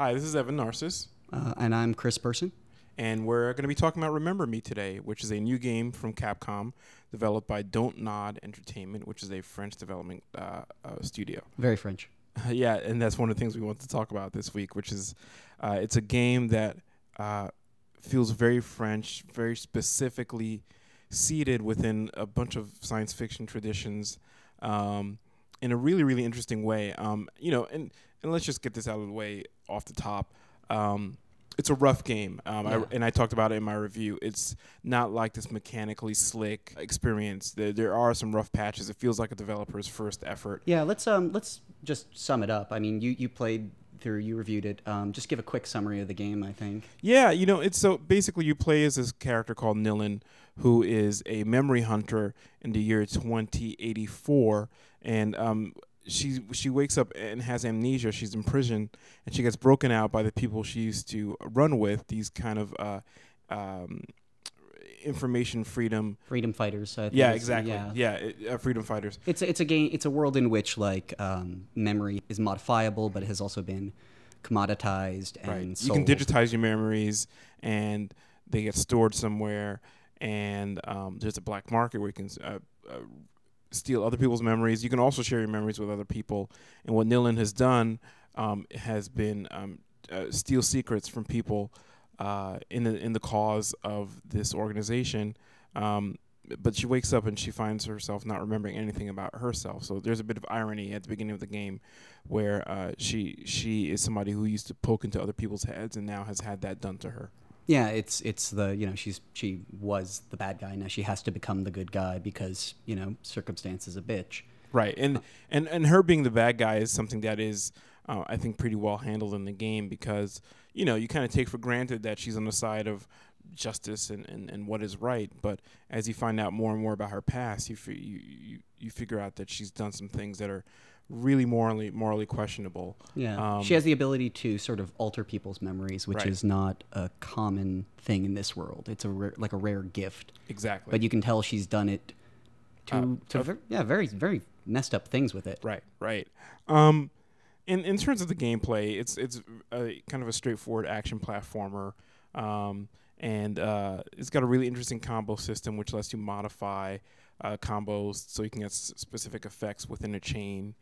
Hi, this is Evan Narcisse, And I'm Chris Person. and we're going to be talking about Remember Me today, which is a new game from Capcom developed by Dontnod Entertainment, which is a French development studio. Very French. Yeah, and that's one of the things we want to talk about this week, which is it's a game that feels very French, very specifically seated within a bunch of science fiction traditions in a really, really interesting way. And let's just get this out of the way off the top. It's a rough game, I talked about it in my review. It's not like this mechanically slick experience. There are some rough patches. It feels like a developer's first effort. Yeah, let's just sum it up. I mean, you played through, you reviewed it. Just give a quick summary of the game, I think. Yeah, it's so basically you play as this character called Nilin, who is a memory hunter in the year 2084, and she wakes up and has amnesia. She's in prison, and she gets broken out by the people she used to run with, these kind of information freedom fighters. I think yeah, exactly. Freedom fighters. It's a game. It's a world in which memory is modifiable, but it has also been commoditized and sold. You can digitize your memories, and they get stored somewhere. And there's a black market where you can steal other people's memories. You can also share your memories with other people. And what Nilin has done has been steal secrets from people in the cause of this organization. But she wakes up and she finds herself not remembering anything about herself. So there's a bit of irony at the beginning of the game where she is somebody who used to poke into other people's heads and now has had that done to her. Yeah, it's the she was the bad guy, now she has to become the good guy because circumstance is a bitch. Right, and her being the bad guy is something that is I think pretty well handled in the game because you kind of take for granted that she's on the side of justice and what is right, but as you find out more and more about her past, you figure out that she's done some things that are really morally questionable. Yeah, she has the ability to sort of alter people's memories, which is not a common thing in this world. It's a rare gift. Exactly. But you can tell she's done it to very, very messed up things with it. Right. In terms of the gameplay, it's a kind of a straightforward action platformer, and it's got a really interesting combo system which lets you modify combos so you can get specific effects within a chain.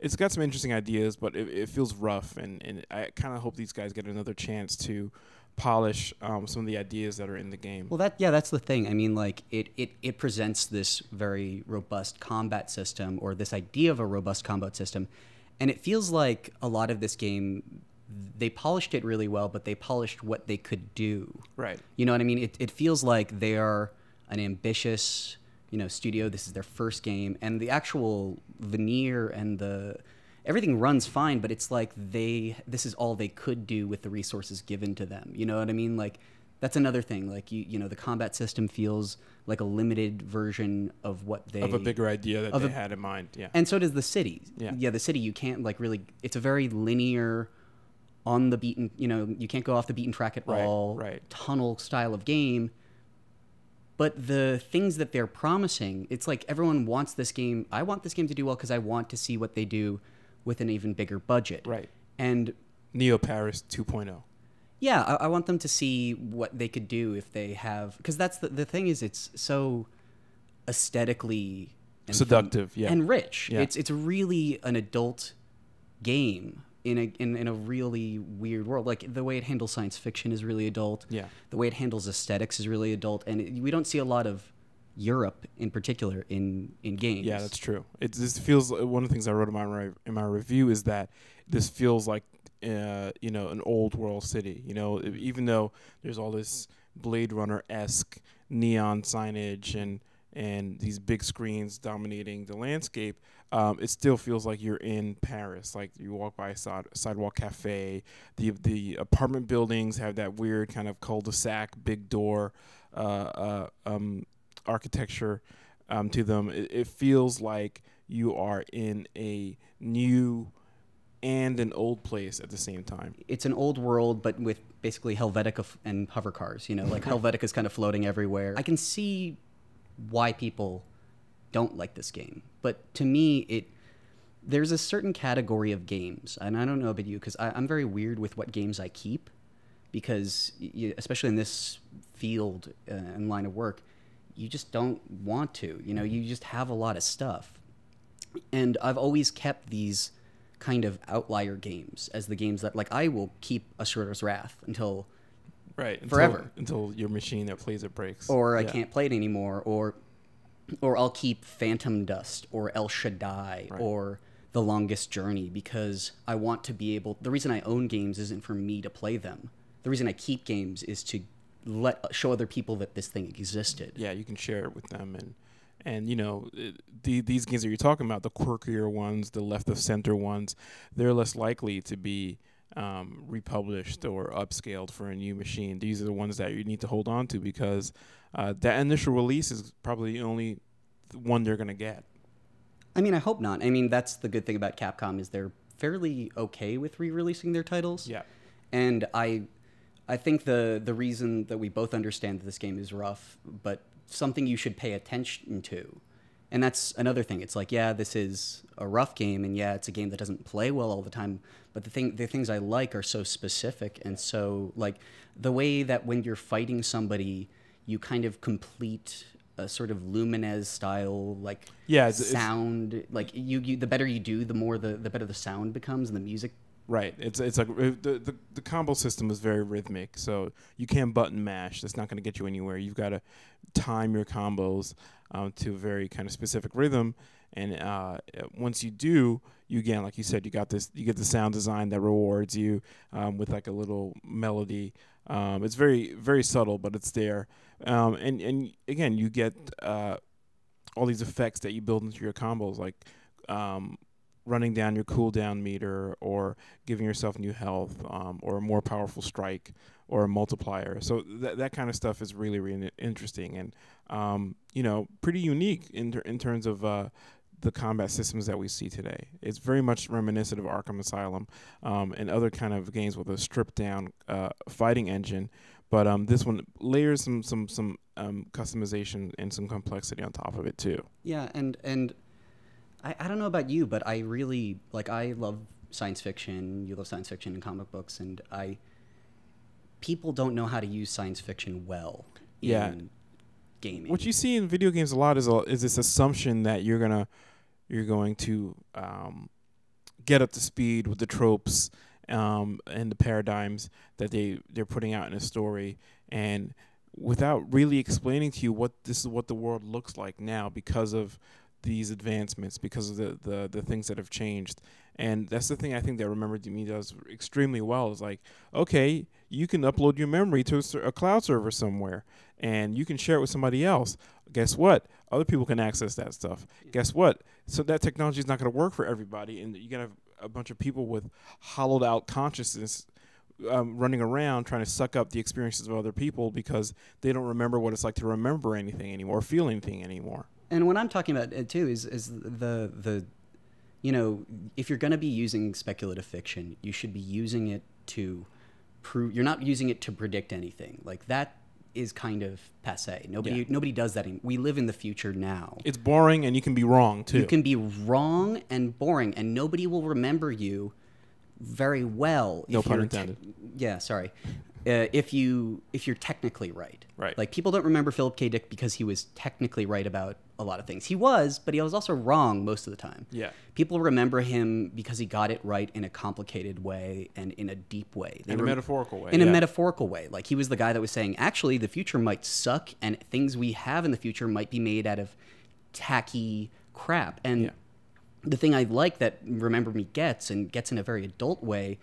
It's got some interesting ideas, but it feels rough, and I kind of hope these guys get another chance to polish some of the ideas that are in the game. Well, that's the thing. I mean, it presents this very robust combat system, or this idea of a robust combat system, and it feels like a lot of this game, they polished it really well, but they polished what they could do. Right. You know what I mean? It feels like they are an ambitious studio. This is their first game, and the actual veneer and everything runs fine, but it's like this is all they could do with the resources given to them. You know what I mean? Like, that's another thing. Like, the combat system feels like a limited version of a bigger idea that they had in mind. Yeah. And so does the city. Yeah. The city, you can't really. It's a very linear, on the beaten. You can't go off the beaten track at all. Right. Tunnel style of game. But the things that they're promising, it's like everyone wants this game. I want this game to do well because I want to see what they do with an even bigger budget. Right. And Neo Paris 2.0. Yeah, I want them to see what they could do if they have... Because that's the thing is, it's so aesthetically... seductive, and rich. Yeah. It's really an adult game in a really weird world. Like, the way it handles science fiction is really adult. Yeah. The way it handles aesthetics is really adult. And we don't see a lot of Europe in particular in games. Yeah, that's true. This feels... One of the things I wrote in my review is that this feels like an old world city. Even though there's all this Blade Runner-esque neon signage and these big screens dominating the landscape, it still feels like you're in Paris. Like, you walk by a sidewalk cafe. The apartment buildings have that weird kind of cul-de-sac, big door architecture to them. It feels like you are in a new and an old place at the same time. It's an old world, but with basically Helvetica and hover cars. Like Helvetica's kind of floating everywhere. I can see why people don't like this game, but to me, there's a certain category of games, and I don't know about you, because I'm very weird with what games I keep, because especially in this field and line of work, you just don't want to. You know, you just have a lot of stuff. And I've always kept these kind of outlier games as the games that, like, I will keep Asura's Wrath until forever. Until your machine that plays it breaks. Or I can't play it anymore, or I'll keep Phantom Dust or El Shaddai or The Longest Journey, because I want to be able... The reason I own games isn't for me to play them. The reason I keep games is to show other people that this thing existed. Yeah, you can share it with them. And you know, these games that you're talking about, the quirkier ones, the left of center ones, they're less likely to be republished or upscaled for a new machine. These are the ones that you need to hold on to, because that initial release is probably the only one they're going to get. I mean, I hope not. I mean, that's the good thing about Capcom, is they're fairly okay with re-releasing their titles. Yeah. And I think the reason that we both understand that this game is rough, but something you should pay attention to. And that's another thing. It's like, yeah, this is a rough game, and yeah, it's a game that doesn't play well all the time, but the things I like are so specific, and so, like, the way that when you're fighting somebody, you kind of complete a sort of Lumines style, like, sound. Like, you the better you do, the more the better the sound becomes, and the music. Right. It's like the combo system is very rhythmic, so you can't button mash. That's not going to get you anywhere. You've got to time your combos to a very kind of specific rhythm, and once you do, you again, like you said, you get the sound design that rewards you with like a little melody. It's very, very subtle, but it's there. And again, you get all these effects that you build into your combos, like running down your cooldown meter, or giving yourself new health, or a more powerful strike, or a multiplier. So that kind of stuff is really, really interesting, and you know, pretty unique in terms of the combat systems that we see today. It's very much reminiscent of Arkham Asylum and other kind of games with a stripped down fighting engine. But this one layers some customization and some complexity on top of it too. Yeah, and I don't know about you, but I really, like, I love science fiction. You love science fiction and comic books, and people don't know how to use science fiction well in gaming. What you see in video games a lot is this assumption that you're going to get up to speed with the tropes and the paradigms that they're putting out in a story, and without really explaining to you what the world looks like now because of these advancements, because of the things that have changed. And that's the thing I think that Remember Me does extremely well, is like, okay, you can upload your memory to a cloud server somewhere, and you can share it with somebody else. Guess what? Other people can access that stuff. Guess what? So that technology is not going to work for everybody, and you're going to have a bunch of people with hollowed out consciousness running around trying to suck up the experiences of other people because they don't remember what it's like to remember anything anymore, or feel anything anymore. And what I'm talking about too is the you know, if you're going to be using speculative fiction, you should be using it to prove. You're not using it to predict anything. Like, that is kind of passé. Nobody does that anymore. We live in the future now. It's boring, and you can be wrong too. You can be wrong and boring, and nobody will remember you very well. No pun intended. Yeah, sorry. If you're technically right. Right. Like, people don't remember Philip K. Dick because he was technically right about a lot of things. He was, but he was also wrong most of the time. Yeah. People remember him because he got it right in a complicated way and in a deep way. In a metaphorical way. In a metaphorical way. Like, he was the guy that was saying, actually, the future might suck, and things we have in the future might be made out of tacky crap. And the thing I like that Remember Me gets, and gets in a very adult way,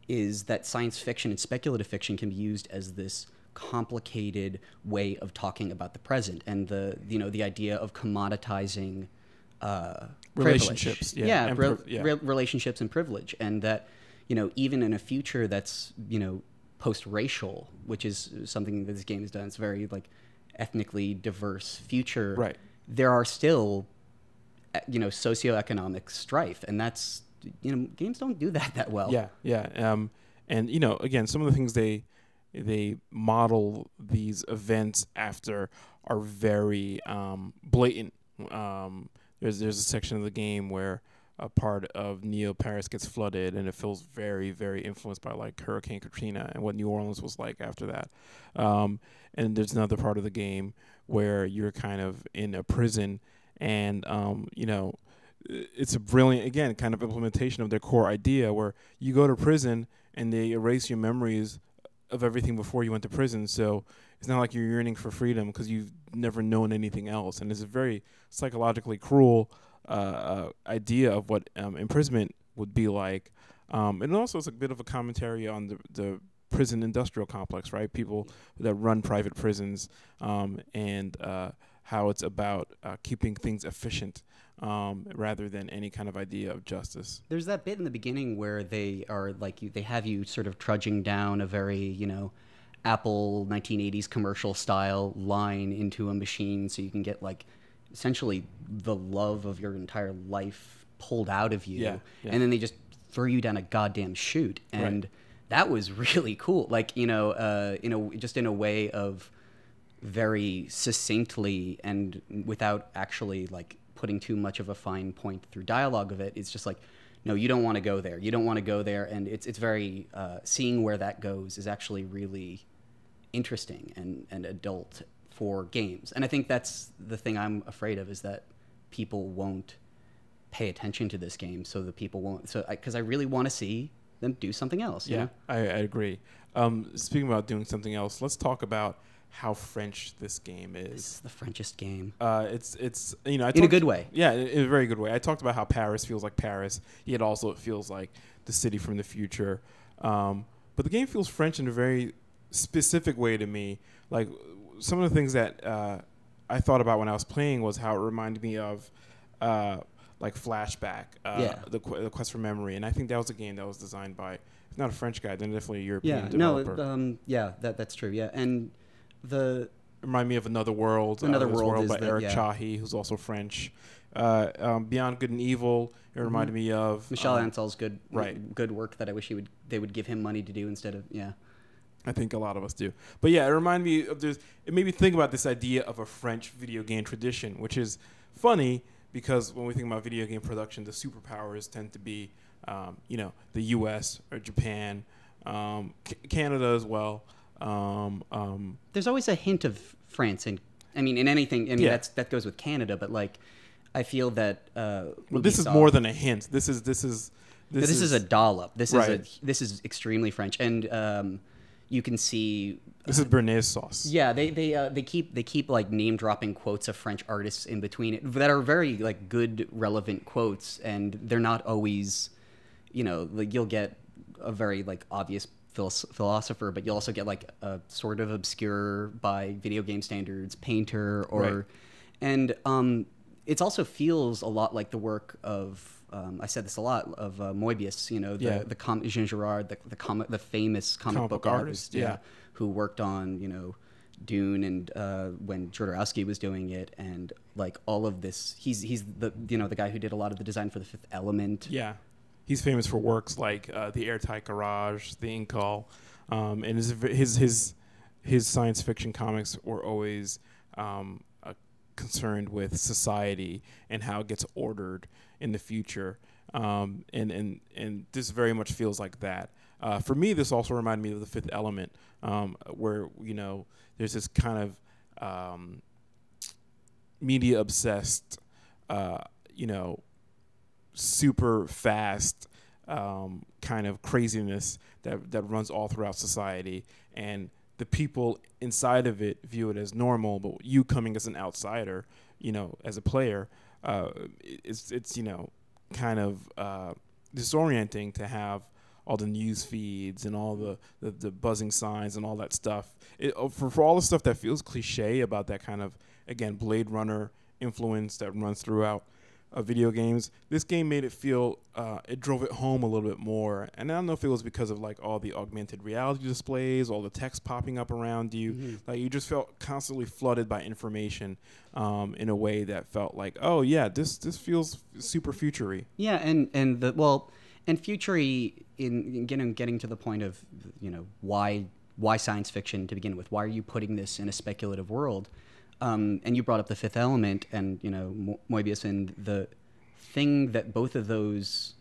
is that science fiction and speculative fiction can be used as this complicated way of talking about the present, and the idea of commoditizing relationships, relationships and privilege, and that, you know, even in a future that's, you know, post-racial, which is something that this game has done, it's very, like, ethnically diverse future. Right. There are still, you know, socioeconomic strife, and that's, you know, games don't do that well. And you know, again, some of the things they model these events after are very blatant. There's a section of the game where a part of Neo Paris gets flooded, and it feels very, very influenced by like Hurricane Katrina and what New Orleans was like after that. And there's another part of the game where you're kind of in a prison, and it's a brilliant, again, kind of implementation of their core idea where you go to prison and they erase your memories of everything before you went to prison. So it's not like you're yearning for freedom because you've never known anything else. And it's a very psychologically cruel idea of what imprisonment would be like. And also it's a bit of a commentary on the prison industrial complex, right? People that run private prisons, and how it's about keeping things efficient rather than any kind of idea of justice. There's that bit in the beginning where they are like they have you sort of trudging down a very Apple 1980s commercial style line into a machine so you can get like essentially the love of your entire life pulled out of you. Yeah. And then they just throw you down a goddamn chute. And Right. that was really cool. Like, just in a way of very succinctly and without actually like putting too much of a fine point through dialogue of it. It's just like, no, you don't want to go there. You don't want to go there. And it's very, seeing where that goes is actually really interesting and adult for games. And I think that's the thing I'm afraid of, is that people won't pay attention to this game. So the people won't, because I really want to see them do something else. You know? I agree. Speaking about doing something else, let's talk about how French this game is. This is the Frenchest game. It's in a good way. Yeah, in a very good way. I talked about how Paris feels like Paris, yet also it feels like the city from the future. But the game feels French in a very specific way to me. Like some of the things that I thought about when I was playing was how it reminded me of like Flashback, the Quest for Memory, and I think that was a game that was designed by, if not a French guy, then definitely a European developer. That's true. Yeah, and remind me of Another World. Another World by Eric Chahi, who's also French. Beyond Good and Evil, it reminded me of Michel Ansel's good right. work that I wish they would give him money to do instead of I think a lot of us do. But yeah, it reminded me of this. It made me think about this idea of a French video game tradition, which is funny because when we think about video game production, the superpowers tend to be, the U.S. or Japan, Canada as well. There's always a hint of France in anything. That goes with Canada, but like I feel that this is more than a hint. This is a dollop. This right. This is extremely French, and you can see this is Béarnaise sauce. Yeah, they keep like name dropping quotes of French artists in between it that are very like good relevant quotes, and they're not always, like you'll get a very like obvious philosopher, but you'll also get like a sort of obscure by video game standards painter right. And it also feels a lot like the work of I said this a lot of Moebius, Jean Girard, the famous comic book artist, who worked on Dune and when Jodorowsky was doing it, and like all of this, he's the the guy who did a lot of the design for The Fifth Element. Yeah. He's famous for works like The Airtight Garage, The Inkall, and his science fiction comics were always concerned with society and how it gets ordered in the future, and this very much feels like that. For me, this also reminded me of The Fifth Element, where there's this kind of media obsessed, super fast kind of craziness that runs all throughout society, and the people inside of it view it as normal, but you coming as an outsider, as a player, it's kind of disorienting to have all the news feeds and all the buzzing signs and all that stuff. For all the stuff that feels cliche about that kind of, again, Blade Runner influence that runs throughout video games, this game made it feel, it drove it home a little bit more. And I don't know if it was because of like all the augmented reality displays, all the text popping up around you. Mm-hmm. Like you just felt constantly flooded by information in a way that felt like, oh yeah, this feels super futury. Yeah, and futury in getting to the point of why science fiction to begin with. Why are you putting this in a speculative world? And you brought up The Fifth Element, and Moebius and the thing that both of those,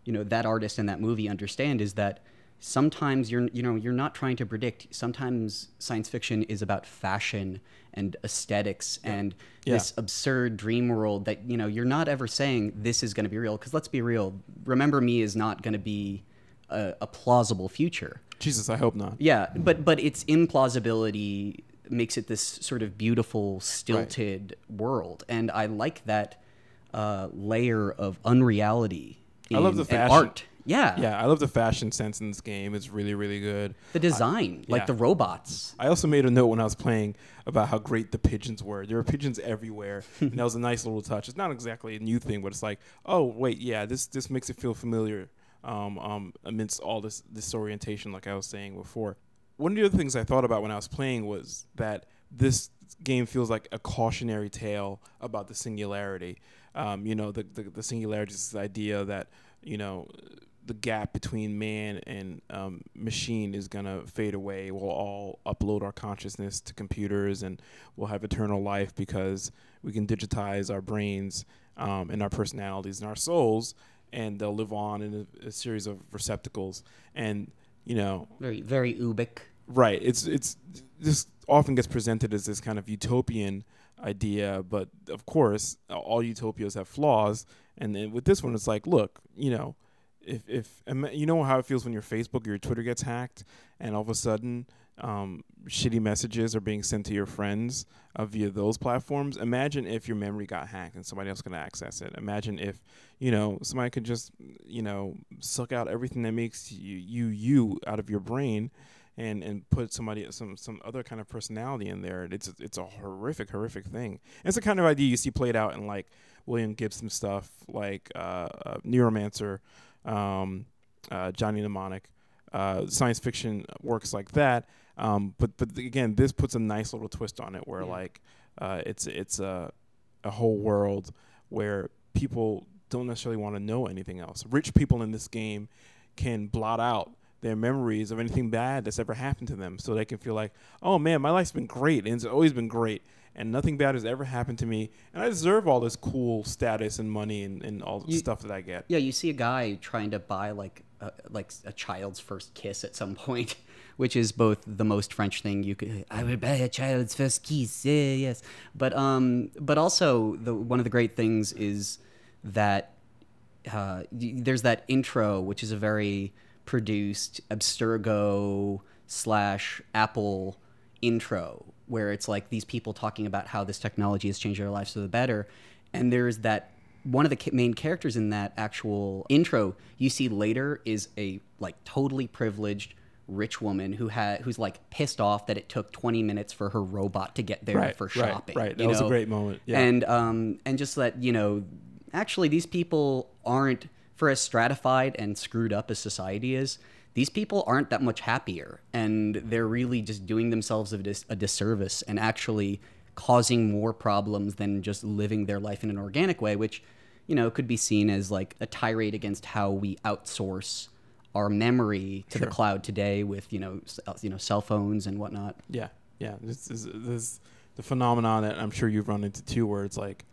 that artist and that movie understand is that sometimes you're not trying to predict. Sometimes science fiction is about fashion and aesthetics and this absurd dream world that, you're not ever saying this is going to be real. Because let's be real, Remember Me is not going to be a plausible future. Jesus, I hope not. Yeah, but its implausibility makes it this sort of beautiful, stilted world. And I like that layer of unreality I love the fashion. Art. Yeah. Yeah, I love the fashion sense in this game. It's really, really good. The design, the robots. I also made a note when I was playing about how great the pigeons were. There were pigeons everywhere, and that was a nice little touch. It's not exactly a new thing, but it's like, oh, wait, yeah, this makes it feel familiar amidst all this disorientation, like I was saying before. One of the other things I thought about when I was playing was that this game feels like a cautionary tale about the singularity. The singularity is this idea that, the gap between man and machine is going to fade away. We'll all upload our consciousness to computers and we'll have eternal life because we can digitize our brains and our personalities and our souls, and they'll live on in a series of receptacles. And, very, very Ubik. Right. It's this often gets presented as this kind of utopian idea, but of course, all utopias have flaws. And then with this one, it's like, look, if you know how it feels when your Facebook or your Twitter gets hacked, and all of a sudden, shitty messages are being sent to your friends via those platforms. Imagine if your memory got hacked and somebody else could access it. Imagine if, somebody could just, suck out everything that makes you out of your brain and put some other kind of personality in there. It's a horrific thing. And it's the kind of idea you see played out in like William Gibson stuff, like Neuromancer, Johnny Mnemonic, science fiction works like that. But again, this puts a nice little twist on it, where it's a whole world where people don't necessarily want to know anything else. Rich people in this game can blot out their memories of anything bad that's ever happened to them, so they can feel like, oh man, my life's been great, and it's always been great, and nothing bad has ever happened to me, and I deserve all this cool status and money and all the stuff that I get. Yeah, you see a guy trying to buy like a child's first kiss at some point, which is both the most French thing you could. I would buy a child's first kiss, yes. But also one of the great things is that there's that intro, which is a very produced Abstergo / Apple intro, where it's like these people talking about how this technology has changed their lives for the better. And there's that one of the main characters in that actual intro you see later is a like totally privileged rich woman who's like pissed off that it took 20 minutes for her robot to get there for shopping. Right. That was a great moment. Yeah. And just that, actually these people aren't, for as stratified and screwed up as society is, these people aren't that much happier, and they're really just doing themselves a disservice and actually causing more problems than just living their life in an organic way, which, could be seen as like a tirade against how we outsource our memory to the cloud today with, cell phones and whatnot. Yeah. This is the phenomenon that I'm sure you've run into too, where it's like,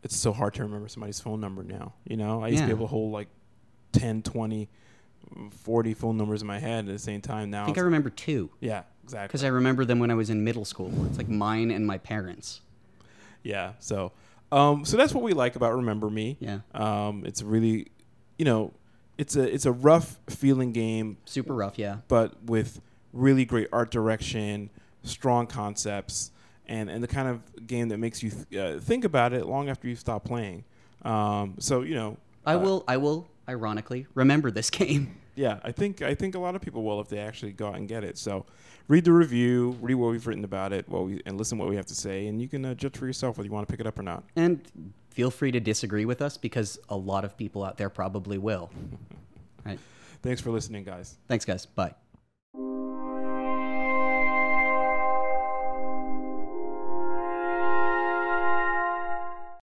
it's so hard to remember somebody's phone number now. I used to be able to hold like 10, 20, 40 phone numbers in my head at the same time. Now I think I remember 2. Yeah, exactly. Because I remember them when I was in middle school. It's like mine and my parents. Yeah, so that's what we like about Remember Me. Yeah. It's really, it's a rough feeling game. Super rough, yeah. But with really great art direction, strong concepts, and the kind of game that makes you think about it long after you stop playing. I will ironically remember this game. Yeah, I think a lot of people will if they actually go out and get it. So read the review, read what we've written about it, and listen to what we have to say, and you can judge for yourself whether you want to pick it up or not. And feel free to disagree with us, because a lot of people out there probably will. Right. Thanks for listening, guys. Thanks, guys. Bye.